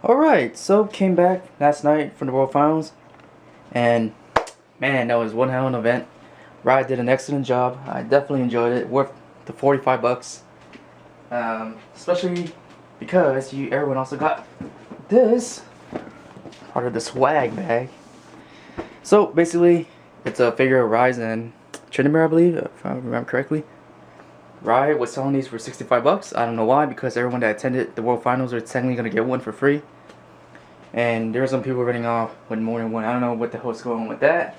Alright, so came back last night from the World Finals, and man, that was one hell of an event. Riot did an excellent job. I definitely enjoyed it. Worth the $45. Especially because everyone also got this part of the swag bag. So basically, it's a figure of Ryze and Tryndamere, I believe, if I remember correctly. Riot was selling these for $65. I don't know why, because everyone that attended the World Finals are technically gonna get one for free. And there were some people running off with more than one. I don't know what the hell's going on with that.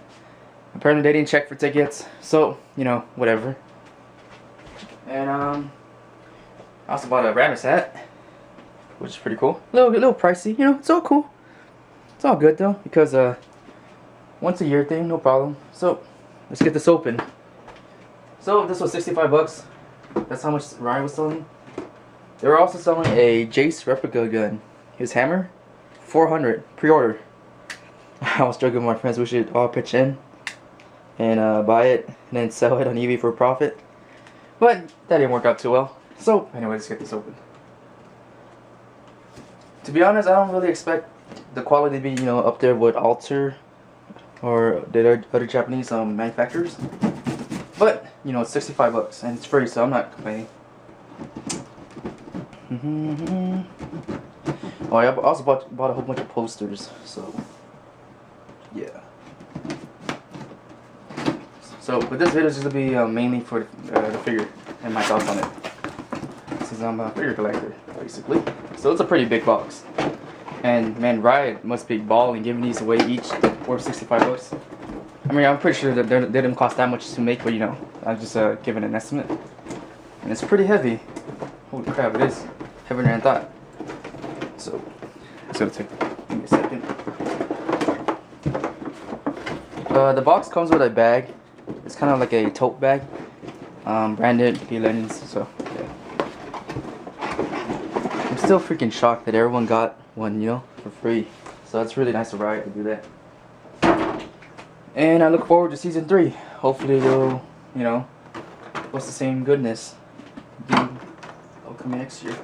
Apparently they didn't check for tickets, so you know, whatever. And I also bought a rabbit hat, which is pretty cool. A little pricey, you know. It's all cool. It's all good though, because once a year thing, no problem. So let's get this open. So this was $65. That's how much Riot was selling. They were also selling a Jace replica gun. His hammer, $400 pre-order. I was joking with my friends we should all pitch in and buy it and then sell it on eBay for a profit. But that didn't work out too well. So anyway, let's get this open. To be honest, I don't really expect the quality to be, you know, up there with Alter or the other Japanese manufacturers. But, you know, it's $65 and it's free, so I'm not complaining. Oh, I also bought a whole bunch of posters, so yeah. So, but this video is just going to be mainly for the figure and my thoughts on it. Since I'm a figure collector, basically. So it's a pretty big box. And man, Riot must be balling giving these away each worth $65. I mean, I'm pretty sure that they didn't cost that much to make, but you know, I'm just giving an estimate. And it's pretty heavy. Holy crap, it is heavier than I thought. So, it's gonna give me a second. The box comes with a bag. It's kind of like a tote bag. Branded B Legends, so yeah. I'm still freaking shocked that everyone got one, you know, for free. So that's really nice of Riot to do that. And I look forward to season 3. Hopefully they'll, you know, what's the same goodness will come next year.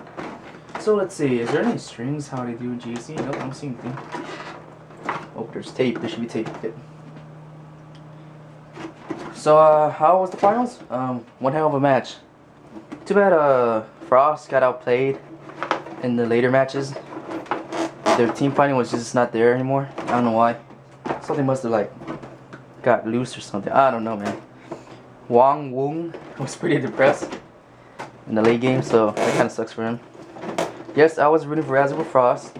So let's see, is there any strings how they do in GC? Nope, I don't see anything. Oh, there's tape. There should be tape. Yep. So how was the finals? One hell of a match. Too bad Frost got outplayed in the later matches. Their team fighting was just not there anymore. I don't know why. Something must have like got loose or something. I don't know, man. Wang Wung was pretty depressed in the late game, so that kind of sucks for him. Yes, I was rooting for Azure Frost,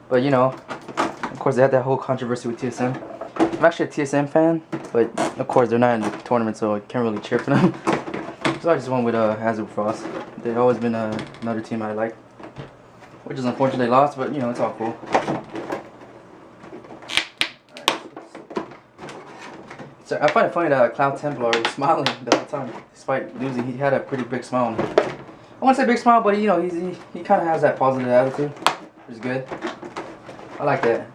but you know, of course they had that whole controversy with TSM. I'm actually a TSM fan, but of course they're not in the tournament, so I can't really cheer for them. So I just went with Azure Frost. They've always been another team I like, which is unfortunate they lost, but you know, it's all cool. So I find it funny that Cloud Templar was smiling the whole time, despite losing. He had a pretty big smile. I won't say big smile, but you know, he kind of has that positive attitude, which is good. I like that.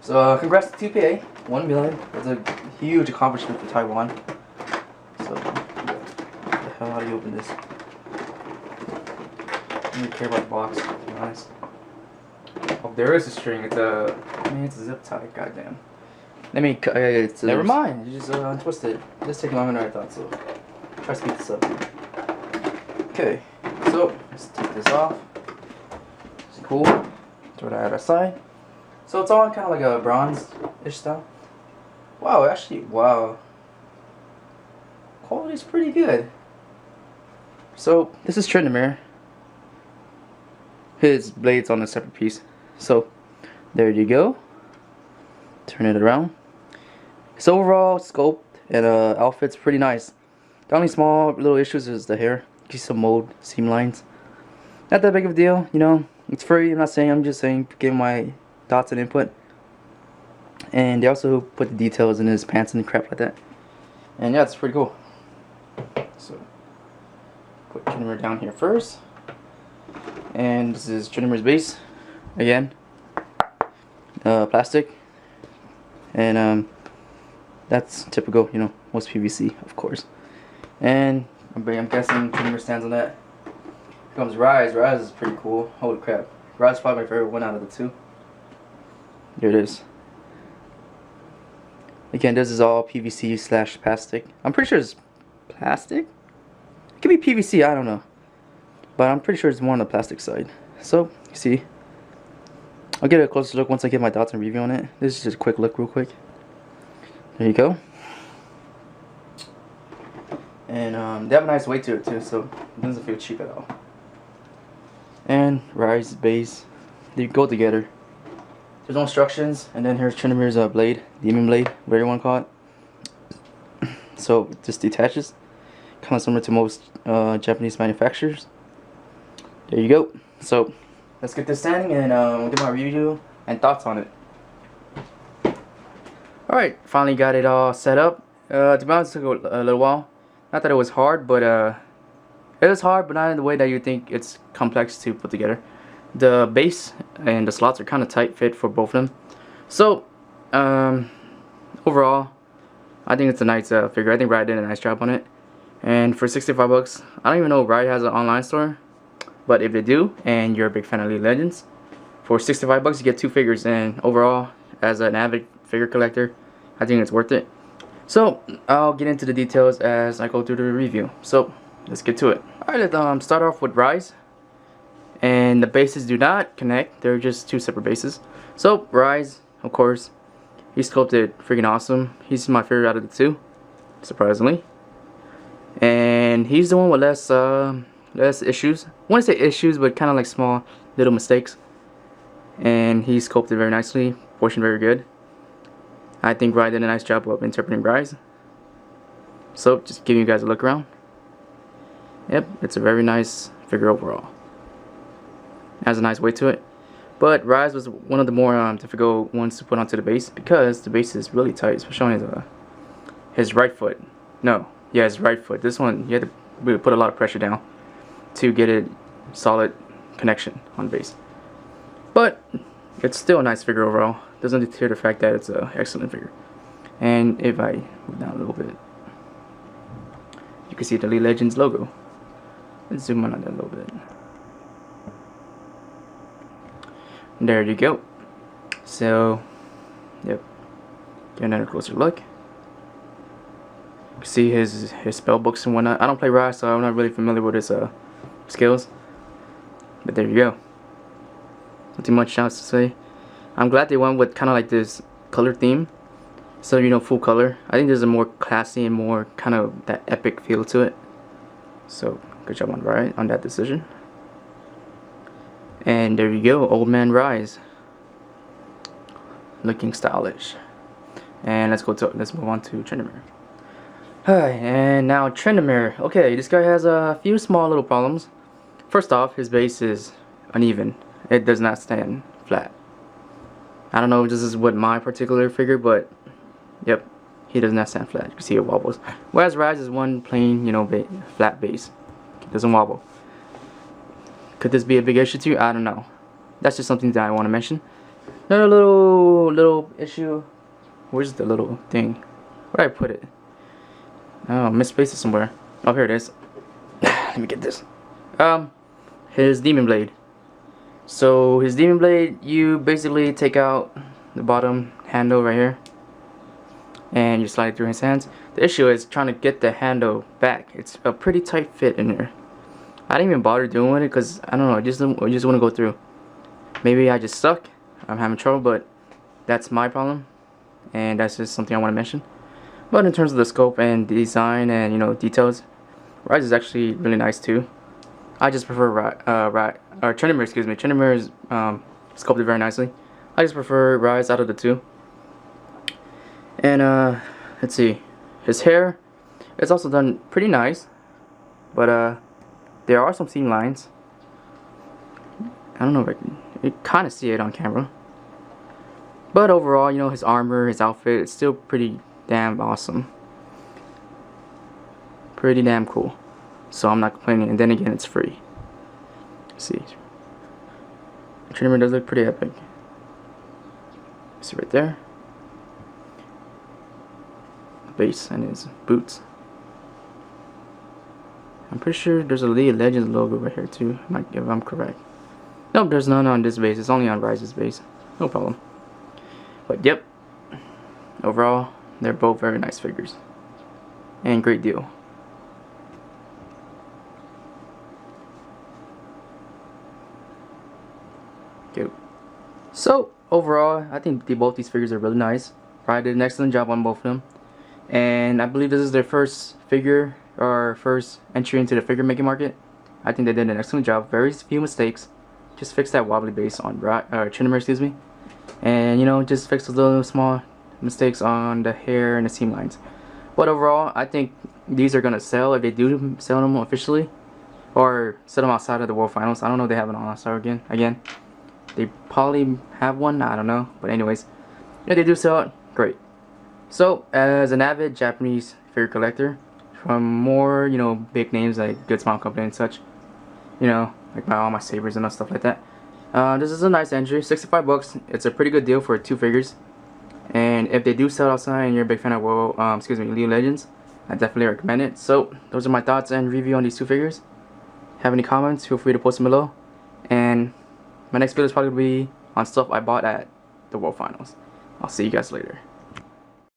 So congrats to 2PA, 1 million. That's a huge accomplishment for Taiwan. So what the hell, how do you open this? I don't really care about the box, to be honest. Oh, there is a string. It's a, I mean, it's a zip tie. Goddamn. Let me. Never mind. You just untwist it. It just taking longer than I thought. So try to speed this up. Okay. So let's take this off. It's cool. Throw that out of side. So it's all kind of like a bronze-ish style. Wow. Actually, wow. Quality's pretty good. So this is Tryndamere. His blade's on a separate piece. So there you go. Turn it around. So overall scope and outfit's pretty nice. The only small little issues is the hair. Just some mold seam lines. Not that big of a deal, you know. It's free. I'm not saying. I'm just saying, giving my thoughts and input. And they also put the details in his pants and crap like that. And yeah, it's pretty cool. So put Tryndamere down here first. And this is Tryndamere's base again. Plastic. And that's typical, you know, most PVC, of course. And I'm guessing Tryndamere stands on that. Comes Ryze. Ryze is pretty cool. Holy crap. Ryze is probably my favorite one out of the two. Here it is. Again, this is all PVC / plastic. I'm pretty sure it's plastic? It could be PVC, I don't know. But I'm pretty sure it's more on the plastic side. So, you see. I'll get a closer look once I get my thoughts and review on it. This is just a quick look real quick. There you go. And they have a nice weight to it too, so it doesn't feel cheap at all. And Ryze base. They go together. There's no instructions, and then here's Tryndamere's blade, demon blade, whatever you want to call it. So it just detaches, kind of similar to most Japanese manufacturers. There you go. So let's get this standing, and we'll get my review and thoughts on it. Alright, finally got it all set up. To be honest, it took a little while. Not that it was hard, but it was hard, but not in the way that you think it's complex to put together. The base and the slots are kind of tight fit for both of them. So, overall, I think it's a nice figure. I think Riot did a nice job on it. And for 65 bucks, I don't even know if Riot has an online store. But if they do, and you're a big fan of League of Legends, for 65 bucks you get 2 figures. And overall, as an avid figure collector, I think it's worth it. So, I'll get into the details as I go through the review. So, let's get to it. Alright, let's start off with Ryze. And the bases do not connect. They're just 2 separate bases. So, Ryze, of course, he's sculpted freaking awesome. He's my favorite out of the 2, surprisingly. And he's the one with less issues. I want to say issues, but kind of like small little mistakes. And he's sculpted very nicely, portioned very good. I think Riot did a nice job of interpreting Ryze. So, just giving you guys a look around. Yep, it's a very nice figure overall. Has a nice weight to it. But Ryze was one of the more difficult ones to put onto the base, because the base is really tight, especially on his right foot. No, yeah, his right foot. This one, you had to really put a lot of pressure down to get a solid connection on the base. But it's still a nice figure overall. Doesn't deter the fact that it's an excellent figure. And if I move down a little bit, you can see the League of Legends logo. Let's zoom in on that a little bit. There you go. So, yep. Get another closer look. You can see his spell books and whatnot. I don't play Ryze, so I'm not really familiar with his skills. But there you go. Not too much else to say. I'm glad they went with kind of like this color theme. So, you know, full color. I think there's a more classy and more kind of that epic feel to it. So, good job on Riot on that decision. And there you go, Old Man Ryze. Looking stylish. And let's move on to Tryndamere. Alright, and now Tryndamere. Okay, this guy has a few small little problems. First off, his base is uneven. It does not stand flat. I don't know if this is what my particular figure, but yep, he does not stand flat. You can see it wobbles. Whereas Ryze is one plain, you know, flat base. It doesn't wobble. Could this be a big issue too? I don't know. That's just something that I want to mention. Another little issue. Where's the little thing? Where did I put it? Oh, misplaced it somewhere. Oh, here it is. Let me get this. His demon blade. So his demon blade, you basically take out the bottom handle right here, and you slide it through his hands. The issue is trying to get the handle back. It's a pretty tight fit in there. I didn't even bother doing it because I don't know. I just want to go through. Maybe I just suck. I'm having trouble, but that's my problem, and that's just something I want to mention. But in terms of the scope and design and, you know, details, Ryze is actually really nice too. I just prefer Tryndamere, excuse me. Tryndamere is sculpted very nicely. I just prefer Ryze out of the 2. And let's see, his hair, it's also done pretty nice, but there are some seam lines. I don't know if you kind of see it on camera. But overall, you know, his armor, his outfit, it's still pretty damn awesome. Pretty damn cool. So I'm not complaining. And then again, it's free. Let's see. Tryndamere does look pretty epic. See right there. The base and his boots. I'm pretty sure there's a League of Legends logo right here too, if I'm correct. Nope, there's none on this base. It's only on Ryze's base. No problem. But yep, overall, they're both very nice figures. And great deal. Good. So, overall, I think both these figures are really nice. Riot did an excellent job on both of them. And I believe this is their first figure, or first entry into the figure making market. I think they did an excellent job. Very few mistakes. Just fixed that wobbly base on Tryndamere, excuse me. And, you know, just fix those little small mistakes on the hair and the seam lines. But overall, I think these are going to sell if they do sell them officially. Or sell them outside of the World Finals. I don't know if they have an All-Star again. They probably have one, I don't know. But anyways, if they do sell it, great. So, as an avid Japanese figure collector, from more, you know, big names like Good Smile Company and such, you know, like all my sabers and stuff like that. This is a nice entry, 65 bucks. It's a pretty good deal for 2 figures. And if they do sell outside and you're a big fan of League of Legends, I definitely recommend it. So, those are my thoughts and review on these 2 figures. Have any comments, feel free to post them below. And my next video is probably going to be on stuff I bought at the World Finals. I'll see you guys later.